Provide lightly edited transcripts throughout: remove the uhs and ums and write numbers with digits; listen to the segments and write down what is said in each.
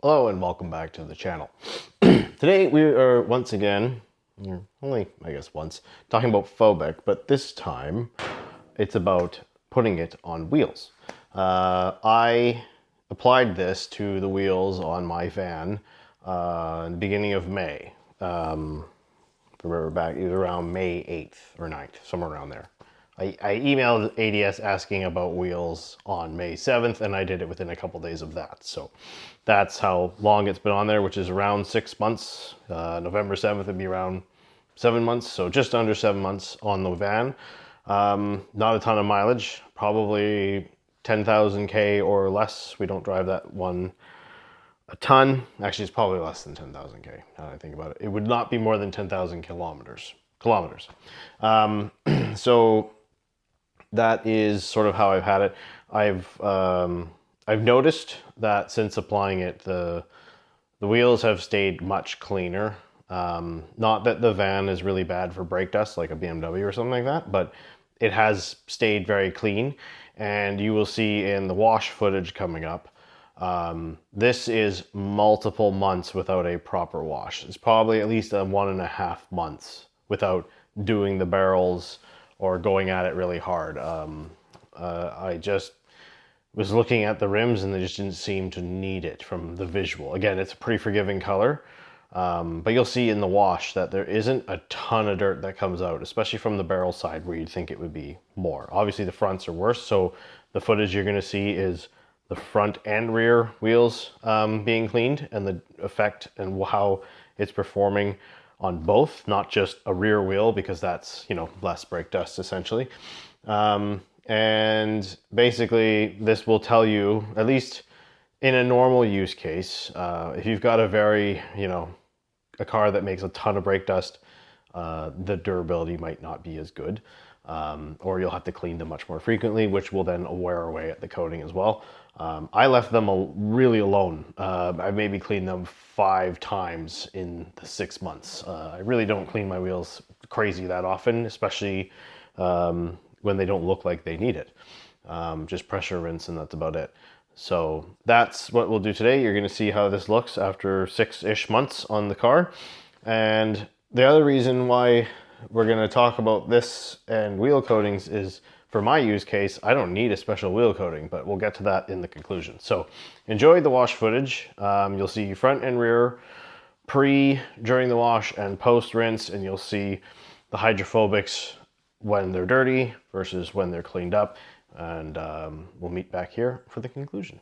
Hello and welcome back to the channel. Today we are once again, only I guess once, talking about Phobic, but this time it's about putting it on wheels. I applied this to the wheels on my van in the beginning of May. Remember back, it was around May 8th or 9th, somewhere around there. I emailed ADS asking about wheels on May 7th, and I did it within a couple days of that. So that's how long it's been on there, which is around 6 months. November 7th would be around 7 months, so just under 7 months on the van. Not a ton of mileage, probably 10,000 K or less. We don't drive that one a ton. Actually, it's probably less than 10,000 K, now that I think about it. It would not be more than 10,000 kilometers. So that is sort of how I've had it. I've noticed that since applying it, the wheels have stayed much cleaner. Not that the van is really bad for brake dust like a BMW or something like that, but it has stayed very clean. And you will see in the wash footage coming up, this is multiple months without a proper wash. It's probably at least 1.5 months without doing the barrels or going at it really hard. I just was looking at the rims and they just didn't seem to need it from the visual. Again, it's a pretty forgiving color, but you'll see in the wash that there isn't a ton of dirt that comes out, especially from the barrel side where you'd think it would be more. Obviously the fronts are worse, so the footage you're gonna see is the front and rear wheels being cleaned and the effect and how it's performing on both, not just a rear wheel, because that's, you know, less brake dust essentially. And basically this will tell you, at least in a normal use case, if you've got a very, a car that makes a ton of brake dust, the durability might not be as good. Or you'll have to clean them much more frequently, which will then wear away at the coating as well. I left them really alone. I maybe cleaned them 5 times in the 6 months. I really don't clean my wheels crazy that often, especially when they don't look like they need it. Just pressure rinse and that's about it. So that's what we'll do today. You're gonna see how this looks after 6-ish months on the car. And the other reason why we're going to talk about this and wheel coatings is, for my use case, I don't need a special wheel coating, but we'll get to that in the conclusion. So enjoy the wash footage. You'll see front and rear pre, during the wash, and post rinse, and you'll see the hydrophobics when they're dirty versus when they're cleaned up. And we'll meet back here for the conclusion.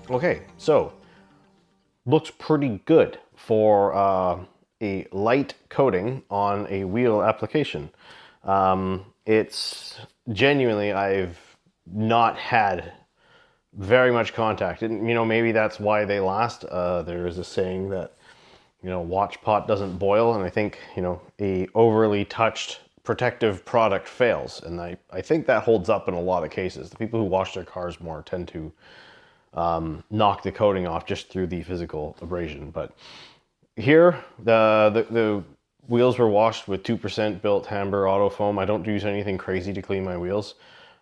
Okay, so looks pretty good for a light coating on a wheel application. It's genuinely, I've not had very much contact. And, you know, maybe that's why they last. There is a saying that, you know, watch pot doesn't boil. And I think, you know, a overly touched protective product fails. And I think that holds up in a lot of cases. The people who wash their cars more tend to knock the coating off just through the physical abrasion. But here, the wheels were washed with 2% built Hamburg auto foam. I don't use anything crazy to clean my wheels.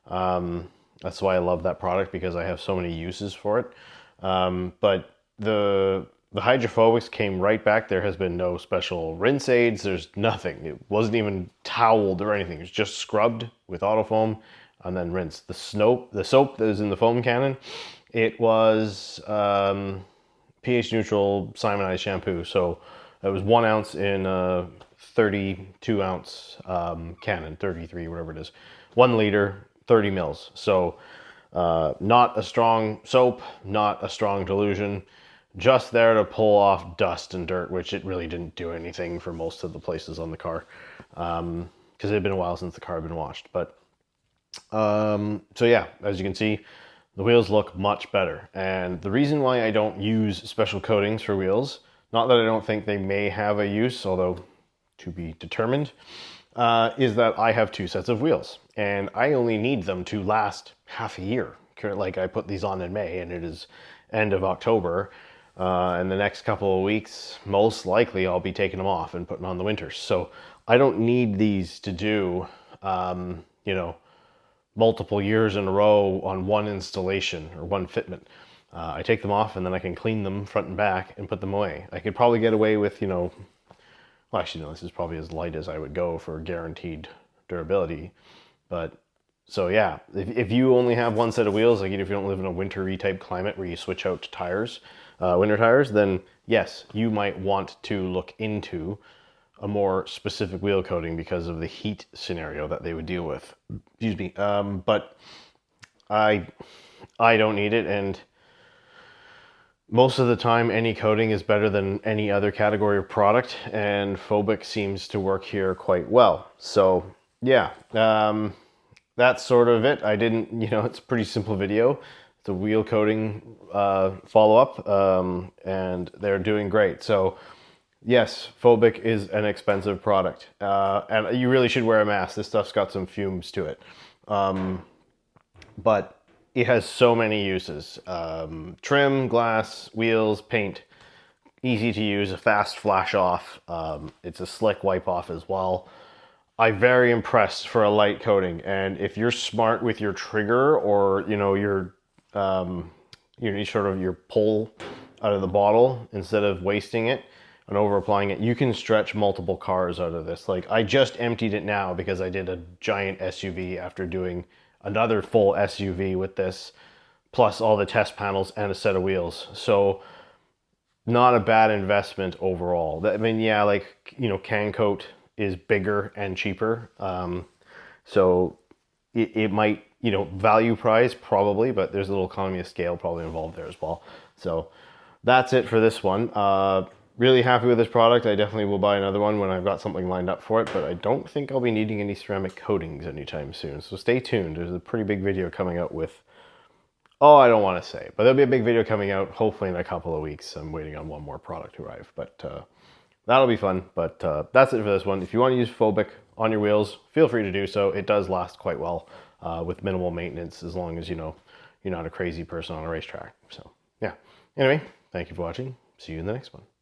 That's why I love that product, because I have so many uses for it. But the hydrophobics came right back. There has been no special rinse aids. There's nothing. It wasn't even toweled or anything. It was just scrubbed with auto foam and then rinsed. The soap that was in the foam cannon, it was pH neutral Simonized shampoo. So it was 1 ounce in a 32 ounce cannon, 33, whatever it is. 1 liter, 30 mils. So not a strong soap, not a strong dilution, just there to pull off dust and dirt, which it really didn't do anything for most of the places on the car, because it had been a while since the car had been washed. But so yeah, as you can see, the wheels look much better. And the reason why I don't use special coatings for wheels, not that I don't think they may have a use, although to be determined, is that I have 2 sets of wheels and I only need them to last half a year. Like, I put these on in May and it is end of October. In the next couple of weeks, most likely I'll be taking them off and putting on the winters. So I don't need these to do, you know, multiple years in a row on one installation or one fitment. I take them off and then I can clean them front and back and put them away. I could probably get away with, you know, well, actually, no, this is probably as light as I would go for guaranteed durability. But so yeah, if you only have 1 set of wheels, like if you don't live in a wintry type climate where you switch out to tires, winter tires, then yes, you might want to look into a more specific wheel coating because of the heat scenario that they would deal with. Excuse me. But I don't need it, and most of the time any coating is better than any other category of product, and Phobic seems to work here quite well. So yeah, that's sort of it. I didn't, you know, it's a pretty simple video. It's a wheel coating follow-up, and they're doing great. So yes, Phobic is an expensive product, and you really should wear a mask. This stuff's got some fumes to it. But it has so many uses. Trim, glass, wheels, paint. Easy to use, a fast flash off. It's a slick wipe off as well. I'm very impressed for a light coating. And if you're smart with your trigger, or, you know, your sort of your pull out of the bottle instead of wasting it and over applying it, you can stretch multiple cars out of this. Like, I just emptied it now because I did a giant SUV after doing another full SUV with this, plus all the test panels and a set of wheels. So not a bad investment overall. I mean, yeah, like, you know, can coat is bigger and cheaper. So it might, you know, value price probably, but there's a little economy of scale probably involved there as well. So that's it for this one. Really happy with this product. I definitely will buy another one when I've got something lined up for it, but I don't think I'll be needing any ceramic coatings anytime soon. So stay tuned. There's a pretty big video coming out with, oh, I don't want to say, but there'll be a big video coming out hopefully in a couple of weeks. I'm waiting on one more product to arrive, but that'll be fun. But that's it for this one. If you want to use Phobic on your wheels, feel free to do so. It does last quite well with minimal maintenance, as long as, you know, you're not a crazy person on a racetrack. So yeah. Anyway, thank you for watching. See you in the next one.